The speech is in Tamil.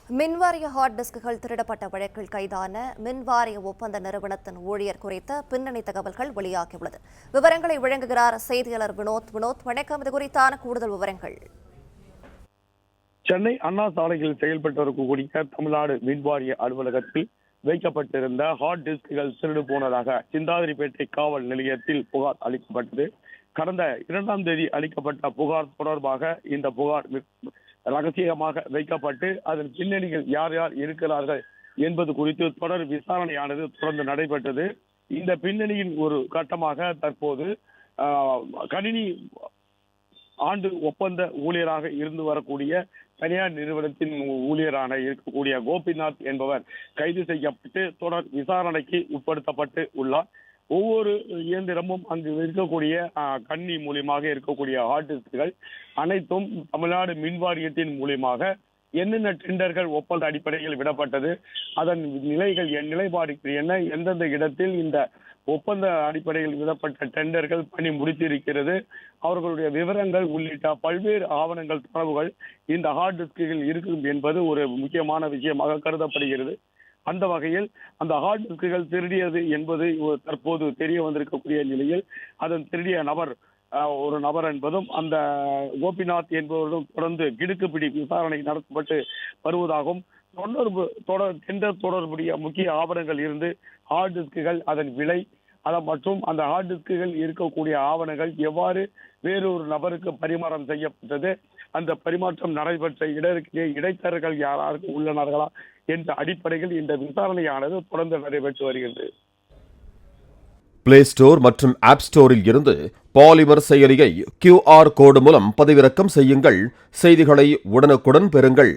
மின்வாரிய ஹார்ட் டிஸ்குகள் திருடப்பட்ட வழக்கில் கைதான மின்வாரிய ஒப்பந்த நிறுவனத்தின் ஊழியர் குறித்த பின்னணி தகவல்கள் வெளியாகியுள்ளது. விவரங்களை வழங்குகிறார் செய்தியாளர் வினோத். வணக்கம். இது குறித்தான கூடுதல் விவரங்கள். சென்னை அண்ணா சாலையில் செயல்பட்டு வரக்கூடிய தமிழ்நாடு மின்வாரிய அலுவலகத்தில் வைக்கப்பட்டிருந்த ஹார்ட் டிஸ்குகள் திருடு போனதாக சிந்தாதிரிப்பேட்டை காவல் நிலையத்தில் புகார் அளிக்கப்பட்டது. கடந்த 2ஆம் தேதி அளிக்கப்பட்ட புகார் தொடர்பாக இந்த புகார் ரகசியமாக வைக்கப்பட்டு அதன் பின்னணியில் யார் யார் இருக்கிறார்கள் என்பது குறித்து தொடர் விசாரணையானது தொடர்ந்து நடைபெற்றது. இந்த பின்னணியின் ஒரு கட்டமாக தற்போது கணினி ஆண்டு ஒப்பந்த ஊழியராக இருந்து வரக்கூடிய தனியார் நிறுவனத்தின் ஊழியரான இருக்கக்கூடிய கோபிநாத் என்பவர் கைது செய்யப்பட்டு தொடர் விசாரணைக்கு உட்படுத்தப்பட்டு உள்ளார். ஒவ்வொரு இயந்திரமும் அங்கு இருக்கக்கூடிய கணினி மூலியமாக இருக்கக்கூடிய ஹார்ட் டிஸ்குகள் அனைத்தும் தமிழ்நாடு மின் வாரியத்தின் மூலியமாக என்னென்ன டெண்டர்கள் ஒப்பந்த அடிப்படையில் விடப்பட்டது, அதன் நிலைப்பாடு என்ன, எந்தெந்த இடத்தில் இந்த ஒப்பந்த அடிப்படையில் விடப்பட்ட டெண்டர்கள் பணி முடித்திருக்கிறது, அவர்களுடைய விவரங்கள் உள்ளிட்ட பல்வேறு ஆவணங்கள் தரவுகள் இந்த ஹார்ட் டிஸ்குகள் இருக்கும் என்பது ஒரு முக்கியமான விஷயமாக கருதப்படுகிறது. அந்த வகையில் அந்த ஹார்ட் டிஸ்குகள் திருடியது என்பது தற்போது தெரிய வந்திருக்கக்கூடிய நிலையில் அதன் திருடிய ஒரு நபர் என்பதும் அந்த கோபிநாத் என்பவரும் தொடர்ந்து கிடுக்குப்பிடி விசாரணை நடத்தப்பட்டு வருவதாகவும் டெண்டர் தொடர்புடைய முக்கிய ஆவணங்கள் இருந்து ஹார்ட் டிஸ்குகள், அதன் விலை மற்றும் அந்த ஹார்ட் டிஸ்குகள் இருக்கக்கூடிய ஆவணங்கள் எவ்வாறு வேறொரு நபருக்கு பரிமாற்றம் செய்யப்பட்டது, அந்த பரிமாற்றம் நடைபெற்ற இடைத்தரகர்கள் யாராருக்கு உள்ளனர்களா என்ற அடிப்படையில் இந்த விசாரணையானது தொடர்ந்து நடைபெற்று வருகிறது. பிளே ஸ்டோர் மற்றும் ஆப் ஸ்டோரில் இருந்து பாலிமர் செயலியை QR கோடு மூலம் பதிவிறக்கம் செய்யுங்கள். செய்திகளை உடனுக்குடன் பெறுங்கள்.